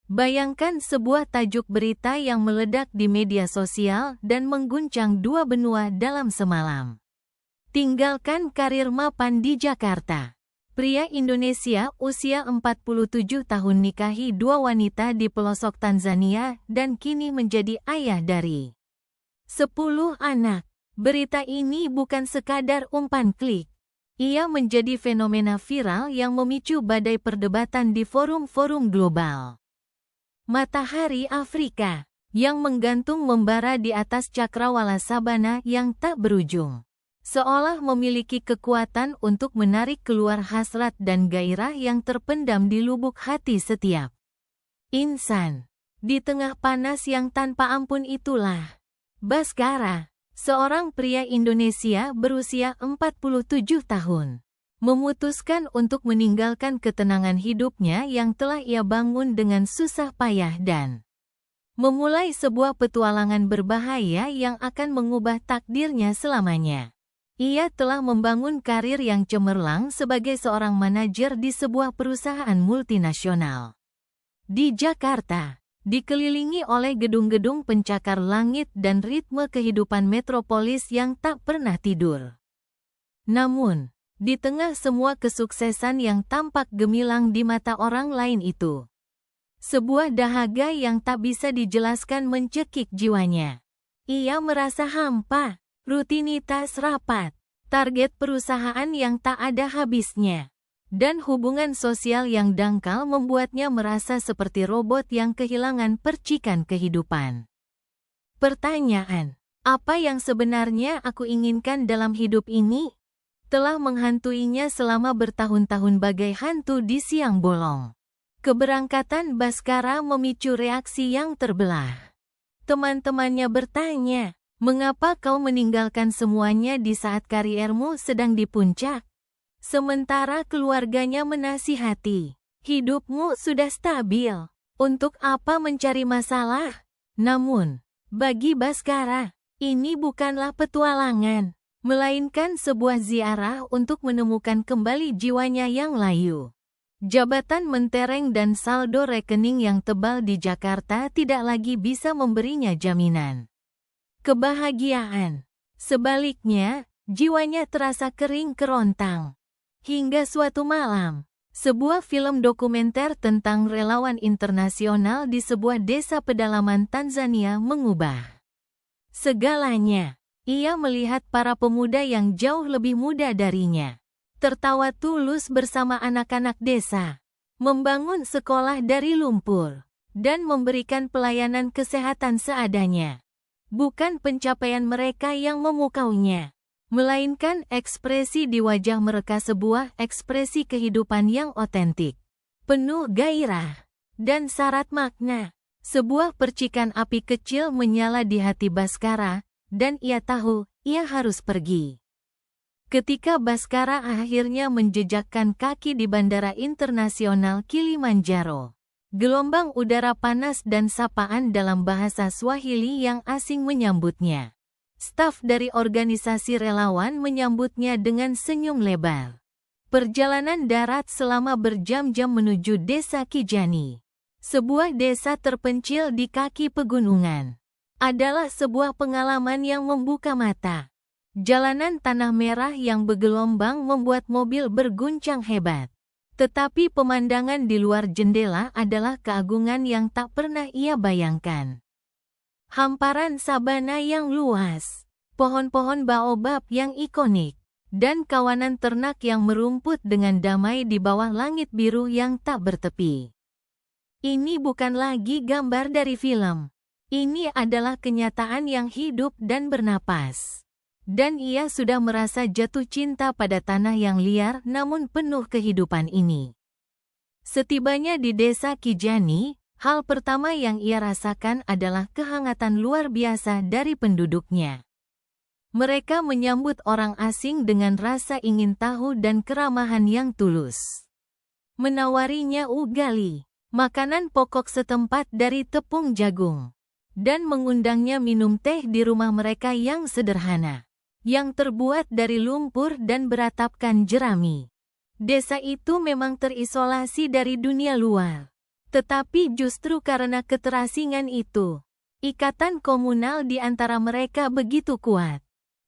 Bayangkan sebuah tajuk berita yang meledak di media sosial dan mengguncang dua benua dalam semalam. Tinggalkan karir mapan di Jakarta. Pria Indonesia usia 47 tahun nikahi dua wanita di pelosok Tanzania dan kini menjadi ayah dari 10 anak. Berita ini bukan sekadar umpan klik. Ia menjadi fenomena viral yang memicu badai perdebatan di forum-forum global. Matahari Afrika yang menggantung membara di atas cakrawala sabana yang tak berujung, seolah memiliki kekuatan untuk menarik keluar hasrat dan gairah yang terpendam di lubuk hati setiap insan. Di tengah panas yang tanpa ampun itulah Baskara, seorang pria Indonesia berusia 47 tahun, memutuskan untuk meninggalkan ketenangan hidupnya yang telah ia bangun dengan susah payah dan memulai sebuah petualangan berbahaya yang akan mengubah takdirnya selamanya. Ia telah membangun karir yang cemerlang sebagai seorang manajer di sebuah perusahaan multinasional di Jakarta, dikelilingi oleh gedung-gedung pencakar langit dan ritme kehidupan metropolis yang tak pernah tidur. Namun, di tengah semua kesuksesan yang tampak gemilang di mata orang lain itu, sebuah dahaga yang tak bisa dijelaskan mencekik jiwanya. Ia merasa hampa, rutinitas rapat, target perusahaan yang tak ada habisnya, dan hubungan sosial yang dangkal membuatnya merasa seperti robot yang kehilangan percikan kehidupan. Pertanyaan, apa yang sebenarnya aku inginkan dalam hidup ini? Telah menghantuinya selama bertahun-tahun bagai hantu di siang bolong. Keberangkatan Baskara memicu reaksi yang terbelah. Teman-temannya bertanya, "Mengapa kau meninggalkan semuanya di saat kariermu sedang di puncak?" Sementara keluarganya menasihati, "Hidupmu sudah stabil. Untuk apa mencari masalah?" Namun, bagi Baskara, ini bukanlah petualangan, melainkan sebuah ziarah untuk menemukan kembali jiwanya yang layu. Jabatan mentereng dan saldo rekening yang tebal di Jakarta tidak lagi bisa memberinya jaminan kebahagiaan. Sebaliknya, jiwanya terasa kering kerontang. Hingga suatu malam, sebuah film dokumenter tentang relawan internasional di sebuah desa pedalaman Tanzania mengubah segalanya. Ia melihat para pemuda yang jauh lebih muda darinya tertawa tulus bersama anak-anak desa, membangun sekolah dari lumpur, dan memberikan pelayanan kesehatan seadanya. Bukan pencapaian mereka yang memukaunya, melainkan ekspresi di wajah mereka, sebuah ekspresi kehidupan yang otentik, penuh gairah, dan syarat makna. Sebuah percikan api kecil menyala di hati Baskara, dan ia tahu, ia harus pergi. Ketika Baskara akhirnya menjejakkan kaki di Bandara Internasional Kilimanjaro, gelombang udara panas dan sapaan dalam bahasa Swahili yang asing menyambutnya. Staf dari organisasi relawan menyambutnya dengan senyum lebar. Perjalanan darat selama berjam-jam menuju Desa Kijani, sebuah desa terpencil di kaki pegunungan, adalah sebuah pengalaman yang membuka mata. Jalanan tanah merah yang bergelombang membuat mobil berguncang hebat. Tetapi pemandangan di luar jendela adalah keagungan yang tak pernah ia bayangkan. Hamparan sabana yang luas, pohon-pohon baobab yang ikonik, dan kawanan ternak yang merumput dengan damai di bawah langit biru yang tak bertepi. Ini bukan lagi gambar dari film. Ini adalah kenyataan yang hidup dan bernapas. Dan ia sudah merasa jatuh cinta pada tanah yang liar namun penuh kehidupan ini. Setibanya di Desa Kijani, hal pertama yang ia rasakan adalah kehangatan luar biasa dari penduduknya. Mereka menyambut orang asing dengan rasa ingin tahu dan keramahan yang tulus. Menawarinya ugali, makanan pokok setempat dari tepung jagung, dan mengundangnya minum teh di rumah mereka yang sederhana, yang terbuat dari lumpur dan beratapkan jerami. Desa itu memang terisolasi dari dunia luar. Tetapi justru karena keterasingan itu, ikatan komunal di antara mereka begitu kuat.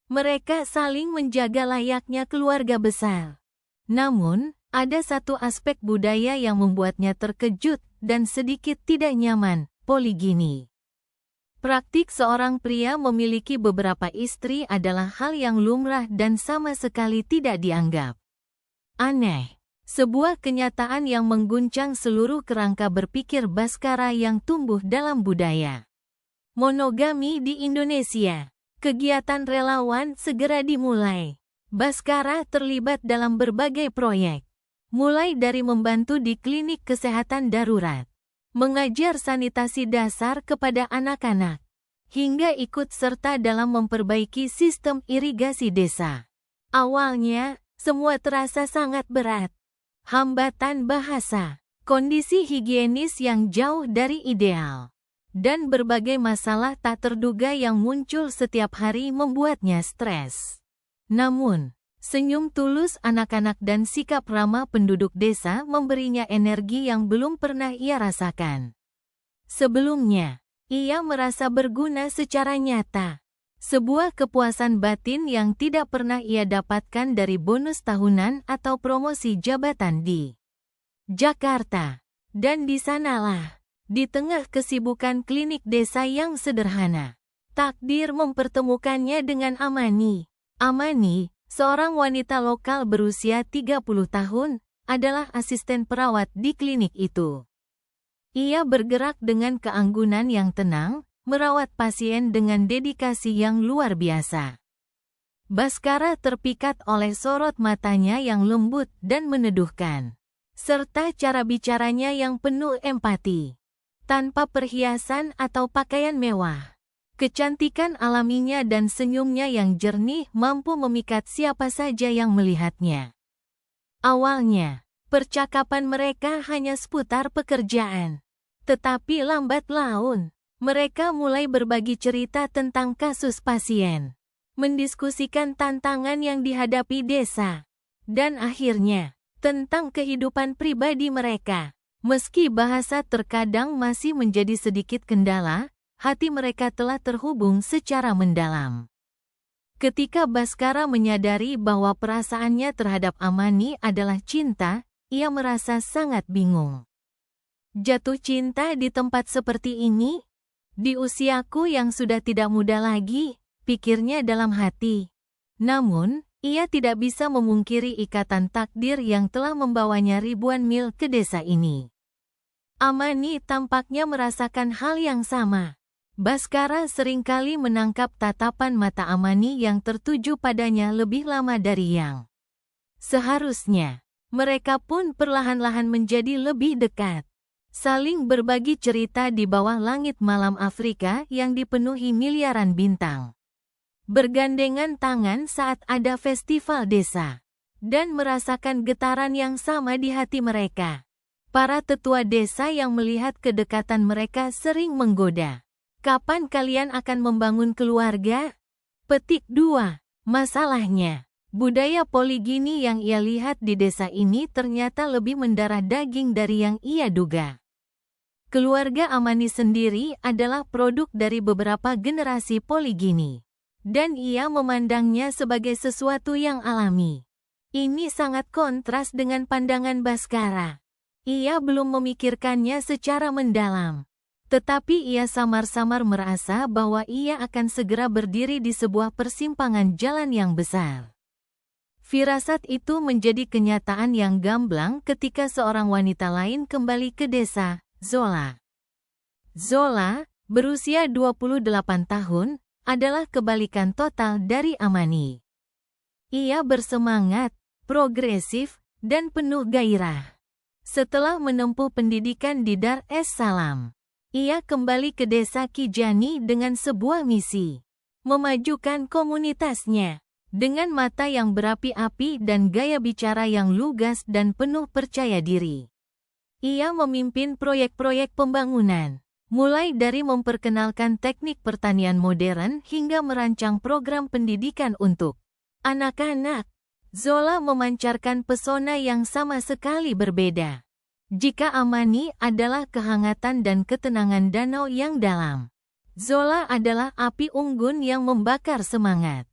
Mereka saling menjaga layaknya keluarga besar. Namun, ada satu aspek budaya yang membuatnya terkejut dan sedikit tidak nyaman, poligini. Praktik seorang pria memiliki beberapa istri adalah hal yang lumrah dan sama sekali tidak dianggap aneh. Sebuah kenyataan yang mengguncang seluruh kerangka berpikir Bhaskara yang tumbuh dalam budaya monogami di Indonesia. Kegiatan relawan segera dimulai. Bhaskara terlibat dalam berbagai proyek, mulai dari membantu di klinik kesehatan darurat, mengajar sanitasi dasar kepada anak-anak, hingga ikut serta dalam memperbaiki sistem irigasi desa. Awalnya, semua terasa sangat berat. Hambatan bahasa, kondisi higienis yang jauh dari ideal, dan berbagai masalah tak terduga yang muncul setiap hari membuatnya stres. Namun, senyum tulus anak-anak dan sikap ramah penduduk desa memberinya energi yang belum pernah ia rasakan sebelumnya. Ia merasa berguna secara nyata. Sebuah kepuasan batin yang tidak pernah ia dapatkan dari bonus tahunan atau promosi jabatan di Jakarta. Dan di sanalah, di tengah kesibukan klinik desa yang sederhana, takdir mempertemukannya dengan Amani. Amani, seorang wanita lokal berusia 30 tahun, adalah asisten perawat di klinik itu. Ia bergerak dengan keanggunan yang tenang, merawat pasien dengan dedikasi yang luar biasa. Bhaskara terpikat oleh sorot matanya yang lembut dan meneduhkan, serta cara bicaranya yang penuh empati. Tanpa perhiasan atau pakaian mewah, kecantikan alaminya dan senyumnya yang jernih mampu memikat siapa saja yang melihatnya. Awalnya, percakapan mereka hanya seputar pekerjaan. Tetapi lambat laun, mereka mulai berbagi cerita tentang kasus pasien, mendiskusikan tantangan yang dihadapi desa, dan akhirnya, tentang kehidupan pribadi mereka. Meski bahasa terkadang masih menjadi sedikit kendala, hati mereka telah terhubung secara mendalam. Ketika Bhaskara menyadari bahwa perasaannya terhadap Amani adalah cinta, ia merasa sangat bingung. Jatuh cinta di tempat seperti ini? Di usiaku yang sudah tidak muda lagi, pikirnya dalam hati. Namun, ia tidak bisa memungkiri ikatan takdir yang telah membawanya ribuan mil ke desa ini. Amani tampaknya merasakan hal yang sama. Bhaskara seringkali menangkap tatapan mata Amani yang tertuju padanya lebih lama dari yang seharusnya. Mereka pun perlahan-lahan menjadi lebih dekat, saling berbagi cerita di bawah langit malam Afrika yang dipenuhi miliaran bintang, bergandengan tangan saat ada festival desa, dan merasakan getaran yang sama di hati mereka. Para tetua desa yang melihat kedekatan mereka sering menggoda. Kapan kalian akan membangun keluarga? Petik 2. Masalahnya, budaya poligini yang ia lihat di desa ini ternyata lebih mendarah daging dari yang ia duga. Keluarga Amani sendiri adalah produk dari beberapa generasi poligini, dan ia memandangnya sebagai sesuatu yang alami. Ini sangat kontras dengan pandangan Bhaskara. Ia belum memikirkannya secara mendalam. Tetapi ia samar-samar merasa bahwa ia akan segera berdiri di sebuah persimpangan jalan yang besar. Firasat itu menjadi kenyataan yang gamblang ketika seorang wanita lain kembali ke desa, Zola. Zola, berusia 28 tahun, adalah kebalikan total dari Amani. Ia bersemangat, progresif, dan penuh gairah. Setelah menempuh pendidikan di Dar es Salaam, ia kembali ke desa Kijani dengan sebuah misi, memajukan komunitasnya. Dengan mata yang berapi-api dan gaya bicara yang lugas dan penuh percaya diri, ia memimpin proyek-proyek pembangunan, mulai dari memperkenalkan teknik pertanian modern hingga merancang program pendidikan untuk anak-anak. Zola memancarkan pesona yang sama sekali berbeda. Jika Amani adalah kehangatan dan ketenangan danau yang dalam, Zola adalah api unggun yang membakar semangat.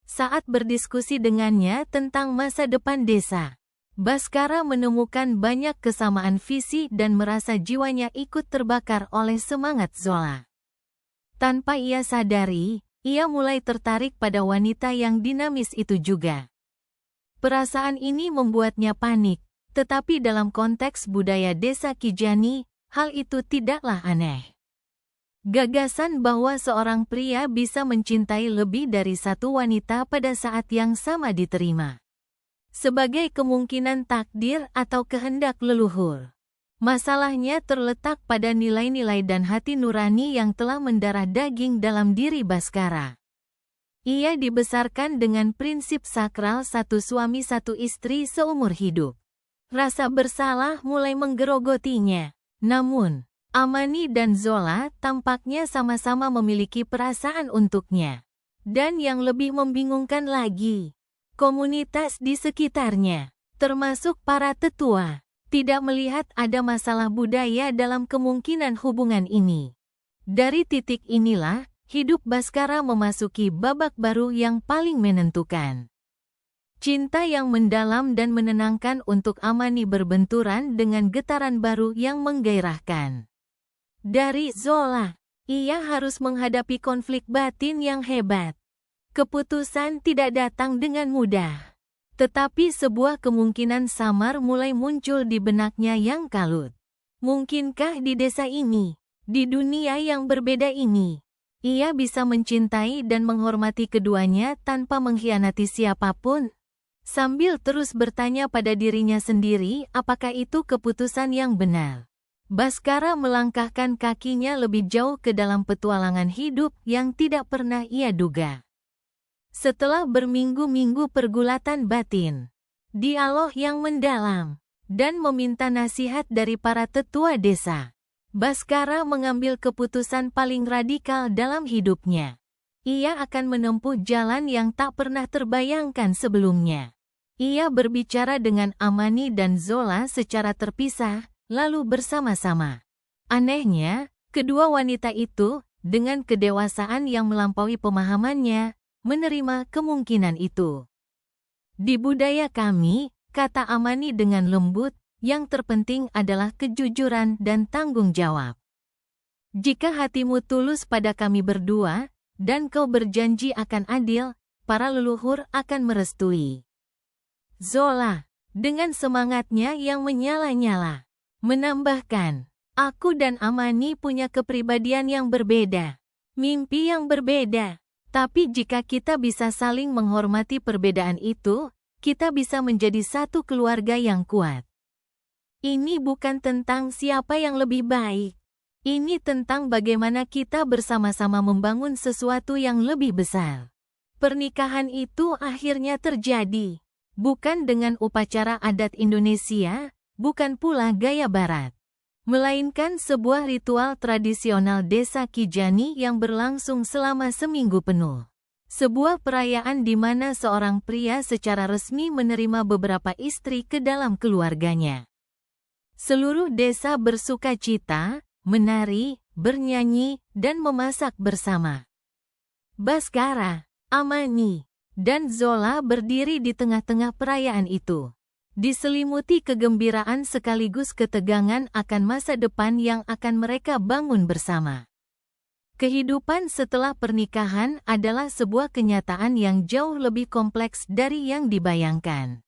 Saat berdiskusi dengannya tentang masa depan desa, Bhaskara menemukan banyak kesamaan visi dan merasa jiwanya ikut terbakar oleh semangat Zola. Tanpa ia sadari, ia mulai tertarik pada wanita yang dinamis itu juga. Perasaan ini membuatnya panik, tetapi dalam konteks budaya desa Kijani, hal itu tidaklah aneh. Gagasan bahwa seorang pria bisa mencintai lebih dari satu wanita pada saat yang sama diterima sebagai kemungkinan takdir atau kehendak leluhur. Masalahnya terletak pada nilai-nilai dan hati nurani yang telah mendarah daging dalam diri Bhaskara. Ia dibesarkan dengan prinsip sakral satu suami satu istri seumur hidup. Rasa bersalah mulai menggerogotinya. Namun, Amani dan Zola tampaknya sama-sama memiliki perasaan untuknya. Dan yang lebih membingungkan lagi, komunitas di sekitarnya, termasuk para tetua, tidak melihat ada masalah budaya dalam kemungkinan hubungan ini. Dari titik inilah, hidup Bhaskara memasuki babak baru yang paling menentukan. Cinta yang mendalam dan menenangkan untuk Amani berbenturan dengan getaran baru yang menggairahkan. Dari Zola, ia harus menghadapi konflik batin yang hebat. Keputusan tidak datang dengan mudah. Tetapi sebuah kemungkinan samar mulai muncul di benaknya yang kalut. Mungkinkah di desa ini, di dunia yang berbeda ini, ia bisa mencintai dan menghormati keduanya tanpa mengkhianati siapapun? Sambil terus bertanya pada dirinya sendiri apakah itu keputusan yang benar, Bhaskara melangkahkan kakinya lebih jauh ke dalam petualangan hidup yang tidak pernah ia duga. Setelah berminggu-minggu pergulatan batin, dialog yang mendalam, dan meminta nasihat dari para tetua desa, Bhaskara mengambil keputusan paling radikal dalam hidupnya. Ia akan menempuh jalan yang tak pernah terbayangkan sebelumnya. Ia berbicara dengan Amani dan Zola secara terpisah, lalu bersama-sama. Anehnya, kedua wanita itu, dengan kedewasaan yang melampaui pemahamannya, menerima kemungkinan itu. Di budaya kami, kata Amani dengan lembut, yang terpenting adalah kejujuran dan tanggung jawab. Jika hatimu tulus pada kami berdua, dan kau berjanji akan adil, para leluhur akan merestui. Zola, dengan semangatnya yang menyala-nyala, menambahkan, aku dan Amani punya kepribadian yang berbeda, mimpi yang berbeda. Tapi jika kita bisa saling menghormati perbedaan itu, kita bisa menjadi satu keluarga yang kuat. Ini bukan tentang siapa yang lebih baik. Ini tentang bagaimana kita bersama-sama membangun sesuatu yang lebih besar. Pernikahan itu akhirnya terjadi, bukan dengan upacara adat Indonesia, bukan pula gaya barat, melainkan sebuah ritual tradisional desa Kijani yang berlangsung selama seminggu penuh. Sebuah perayaan di mana seorang pria secara resmi menerima beberapa istri ke dalam keluarganya. Seluruh desa bersuka cita, menari, bernyanyi, dan memasak bersama. Bhaskara, Amani, dan Zola berdiri di tengah-tengah perayaan itu. Diselimuti kegembiraan sekaligus ketegangan akan masa depan yang akan mereka bangun bersama. Kehidupan setelah pernikahan adalah sebuah kenyataan yang jauh lebih kompleks dari yang dibayangkan.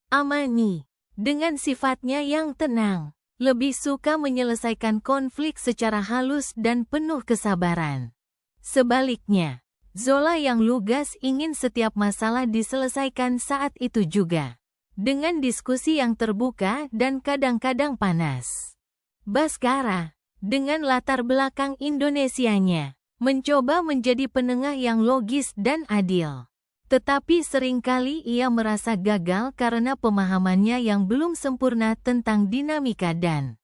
Amani, dengan sifatnya yang tenang, lebih suka menyelesaikan konflik secara halus dan penuh kesabaran. Sebaliknya, Zola yang lugas ingin setiap masalah diselesaikan saat itu juga, dengan diskusi yang terbuka dan kadang-kadang panas. Bhaskara, dengan latar belakang Indonesianya, mencoba menjadi penengah yang logis dan adil. Tetapi seringkali ia merasa gagal karena pemahamannya yang belum sempurna tentang dinamika dan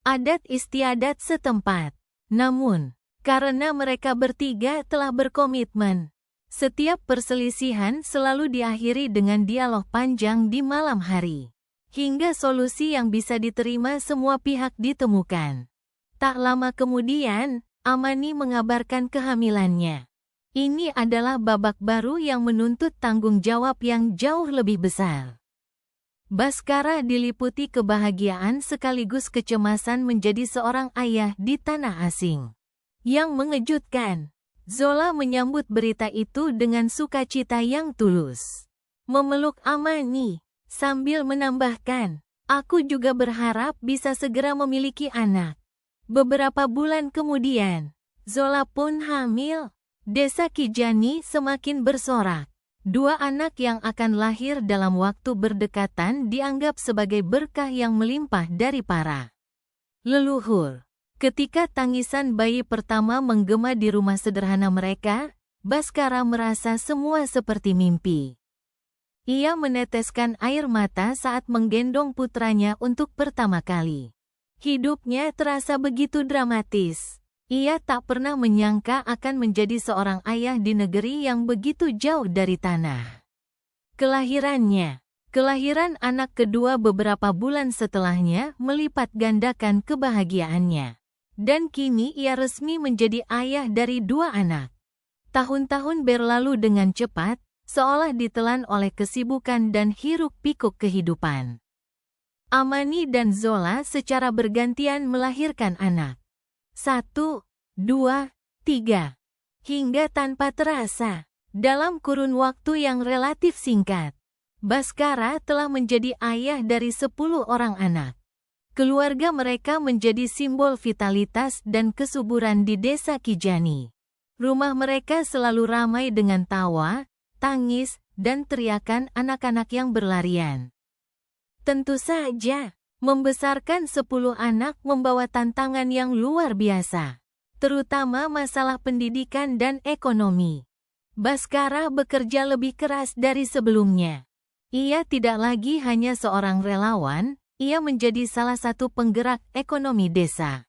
adat istiadat setempat. Namun, karena mereka bertiga telah berkomitmen, setiap perselisihan selalu diakhiri dengan dialog panjang di malam hari. hingga solusi yang bisa diterima semua pihak ditemukan. Tak lama kemudian, Amani mengabarkan kehamilannya. Ini adalah babak baru yang menuntut tanggung jawab yang jauh lebih besar. Baskara diliputi kebahagiaan sekaligus kecemasan menjadi seorang ayah di tanah asing. Yang mengejutkan, Zola menyambut berita itu dengan sukacita yang tulus. Memeluk Amani, sambil menambahkan, "Aku juga berharap bisa segera memiliki anak." Beberapa bulan kemudian, Zola pun hamil. Desa Kijani semakin bersorak. 2 anak yang akan lahir dalam waktu berdekatan dianggap sebagai berkah yang melimpah dari para leluhur. Ketika tangisan bayi pertama menggema di rumah sederhana mereka, Baskara merasa semua seperti mimpi. Ia meneteskan air mata saat menggendong putranya untuk pertama kali. Hidupnya terasa begitu dramatis. Ia tak pernah menyangka akan menjadi seorang ayah di negeri yang begitu jauh dari tanah kelahiran anak kedua beberapa bulan setelahnya melipat gandakan kebahagiaannya. Dan kini ia resmi menjadi ayah dari 2 anak. Tahun-tahun berlalu dengan cepat, seolah ditelan oleh kesibukan dan hiruk-pikuk kehidupan. Amani dan Zola secara bergantian melahirkan anak. 1, 2, 3. Hingga tanpa terasa, dalam kurun waktu yang relatif singkat, Baskara telah menjadi ayah dari 10 orang anak. Keluarga mereka menjadi simbol vitalitas dan kesuburan di desa Kijani. Rumah mereka selalu ramai dengan tawa, tangis, dan teriakan anak-anak yang berlarian. Tentu saja, membesarkan 10 anak membawa tantangan yang luar biasa, terutama masalah pendidikan dan ekonomi. Baskara bekerja lebih keras dari sebelumnya. Ia tidak lagi hanya seorang relawan, ia menjadi salah satu penggerak ekonomi desa.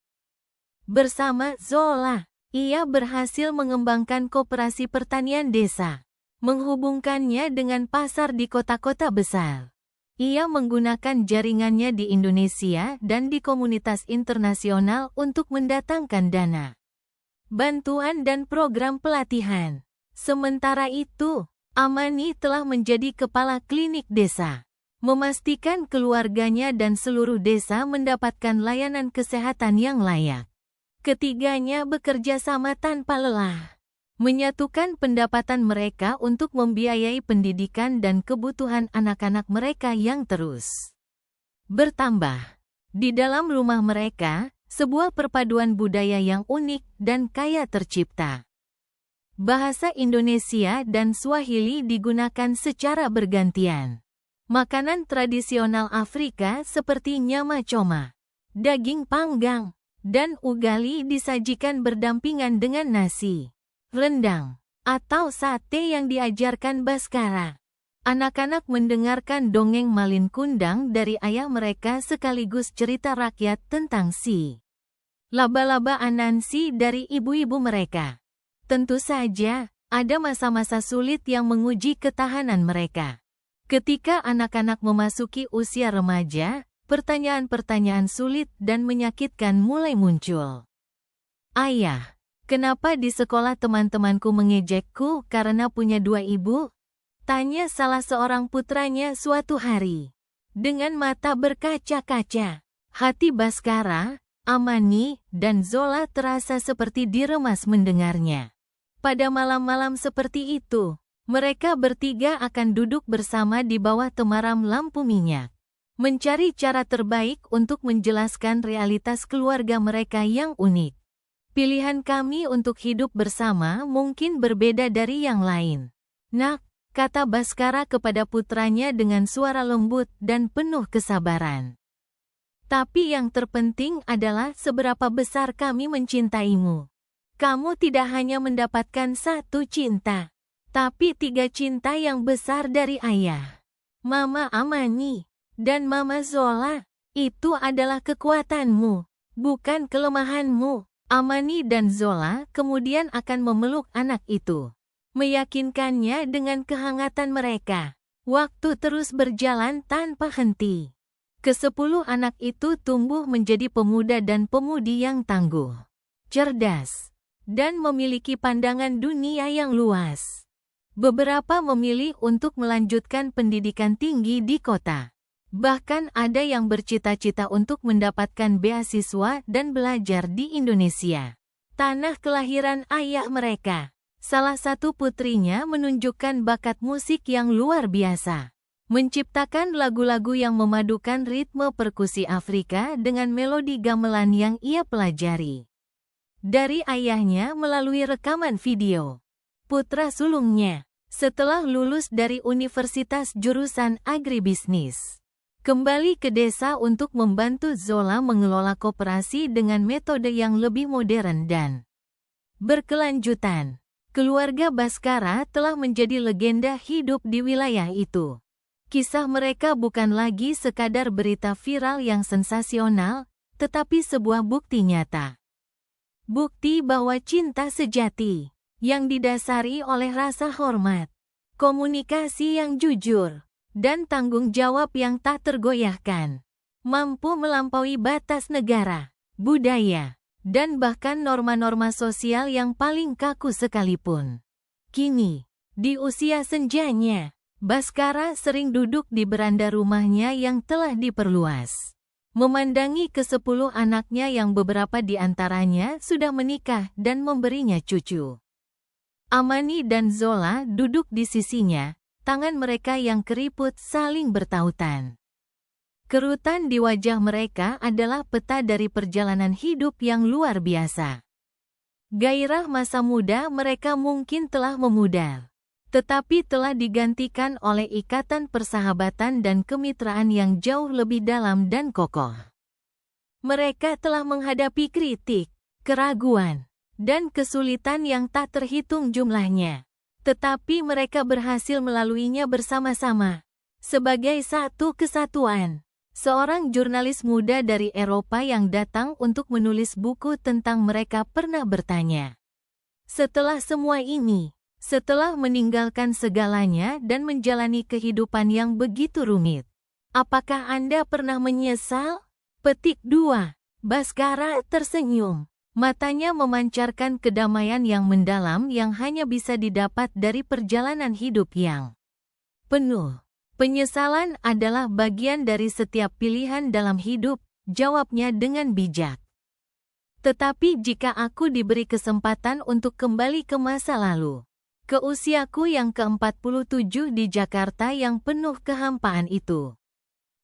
Bersama Zola, ia berhasil mengembangkan koperasi pertanian desa, menghubungkannya dengan pasar di kota-kota besar. Ia menggunakan jaringannya di Indonesia dan di komunitas internasional untuk mendatangkan dana, bantuan dan program pelatihan. Sementara itu, Amani telah menjadi kepala klinik desa, memastikan keluarganya dan seluruh desa mendapatkan layanan kesehatan yang layak. Ketiganya bekerja sama tanpa lelah, menyatukan pendapatan mereka untuk membiayai pendidikan dan kebutuhan anak-anak mereka yang terus bertambah. Di dalam rumah mereka, sebuah perpaduan budaya yang unik dan kaya tercipta. Bahasa Indonesia dan Swahili digunakan secara bergantian. Makanan tradisional Afrika seperti nyama coma, daging panggang, dan ugali disajikan berdampingan dengan nasi, rendang, atau sate yang diajarkan Baskara. Anak-anak mendengarkan dongeng Malin Kundang dari ayah mereka sekaligus cerita rakyat tentang si laba-laba Anansi dari ibu-ibu mereka. Tentu saja, ada masa-masa sulit yang menguji ketahanan mereka. Ketika anak-anak memasuki usia remaja, pertanyaan-pertanyaan sulit dan menyakitkan mulai muncul. "Ayah, kenapa di sekolah teman-temanku mengejekku karena punya 2 ibu?" tanya salah seorang putranya suatu hari. Dengan mata berkaca-kaca, hati Baskara, Amani, dan Zola terasa seperti diremas mendengarnya. Pada malam-malam seperti itu, mereka bertiga akan duduk bersama di bawah temaram lampu minyak, mencari cara terbaik untuk menjelaskan realitas keluarga mereka yang unik. "Pilihan kami untuk hidup bersama mungkin berbeda dari yang lain, Nak," kata Baskara kepada putranya dengan suara lembut dan penuh kesabaran. "Tapi yang terpenting adalah seberapa besar kami mencintaimu. Kamu tidak hanya mendapatkan 1 cinta, tapi 3 cinta yang besar dari ayah, Mama Amani, dan Mama Zola. Itu adalah kekuatanmu, bukan kelemahanmu." Amani dan Zola kemudian akan memeluk anak itu, meyakinkannya dengan kehangatan mereka. Waktu terus berjalan tanpa henti. Kesepuluh anak itu tumbuh menjadi pemuda dan pemudi yang tangguh, cerdas, dan memiliki pandangan dunia yang luas. Beberapa memilih untuk melanjutkan pendidikan tinggi di kota. Bahkan ada yang bercita-cita untuk mendapatkan beasiswa dan belajar di Indonesia, tanah kelahiran ayah mereka. Salah satu putrinya menunjukkan bakat musik yang luar biasa, menciptakan lagu-lagu yang memadukan ritme perkusi Afrika dengan melodi gamelan yang ia pelajari dari ayahnya melalui rekaman video. Putra sulungnya, setelah lulus dari universitas jurusan agribisnis, kembali ke desa untuk membantu Zola mengelola koperasi dengan metode yang lebih modern dan berkelanjutan. Keluarga Baskara telah menjadi legenda hidup di wilayah itu. Kisah mereka bukan lagi sekadar berita viral yang sensasional, tetapi sebuah bukti nyata. Bukti bahwa cinta sejati, yang didasari oleh rasa hormat, komunikasi yang jujur, dan tanggung jawab yang tak tergoyahkan, mampu melampaui batas negara, budaya, dan bahkan norma-norma sosial yang paling kaku sekalipun. Kini, di usia senjanya, Baskara sering duduk di beranda rumahnya yang telah diperluas, memandangi ke-10 anaknya yang beberapa di antaranya sudah menikah dan memberinya cucu. Amani dan Zola duduk di sisinya, tangan mereka yang keriput saling bertautan. Kerutan di wajah mereka adalah peta dari perjalanan hidup yang luar biasa. Gairah masa muda mereka mungkin telah memudar, tetapi telah digantikan oleh ikatan persahabatan dan kemitraan yang jauh lebih dalam dan kokoh. Mereka telah menghadapi kritik, keraguan, dan kesulitan yang tak terhitung jumlahnya. Tetapi mereka berhasil melaluinya bersama-sama, sebagai satu kesatuan. Seorang jurnalis muda dari Eropa yang datang untuk menulis buku tentang mereka pernah bertanya, "Setelah semua ini, setelah meninggalkan segalanya dan menjalani kehidupan yang begitu rumit, apakah Anda pernah menyesal?" Petik 2. Baskara tersenyum. Matanya memancarkan kedamaian yang mendalam yang hanya bisa didapat dari perjalanan hidup yang penuh. Penyesalan adalah bagian dari setiap pilihan dalam hidup, jawabnya dengan bijak. Tetapi jika aku diberi kesempatan untuk kembali ke masa lalu, ke usiaku yang ke-47 di Jakarta yang penuh kehampaan itu,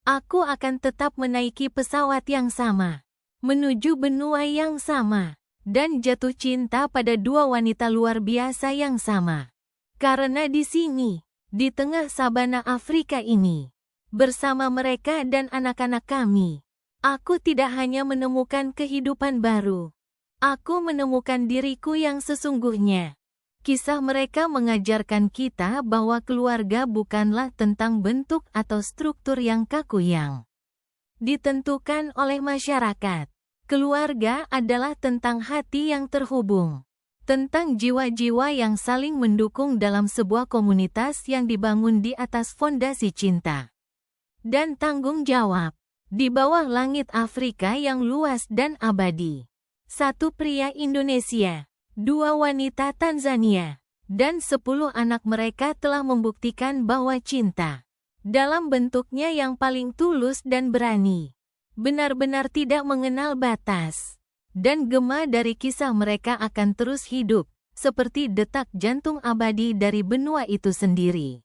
aku akan tetap menaiki pesawat yang sama, menuju benua yang sama, dan jatuh cinta pada dua wanita luar biasa yang sama. Karena di sini, di tengah sabana Afrika ini, bersama mereka dan anak-anak kami, aku tidak hanya menemukan kehidupan baru, aku menemukan diriku yang sesungguhnya. Kisah mereka mengajarkan kita bahwa keluarga bukanlah tentang bentuk atau struktur yang kaku yang ditentukan oleh masyarakat. Keluarga adalah tentang hati yang terhubung, tentang jiwa-jiwa yang saling mendukung dalam sebuah komunitas yang dibangun di atas fondasi cinta dan tanggung jawab, di bawah langit Afrika yang luas dan abadi. Satu pria Indonesia, 2 wanita Tanzania, dan 10 anak mereka telah membuktikan bahwa cinta, dalam bentuknya yang paling tulus dan berani, benar-benar tidak mengenal batas. Dan gema dari kisah mereka akan terus hidup, seperti detak jantung abadi dari benua itu sendiri.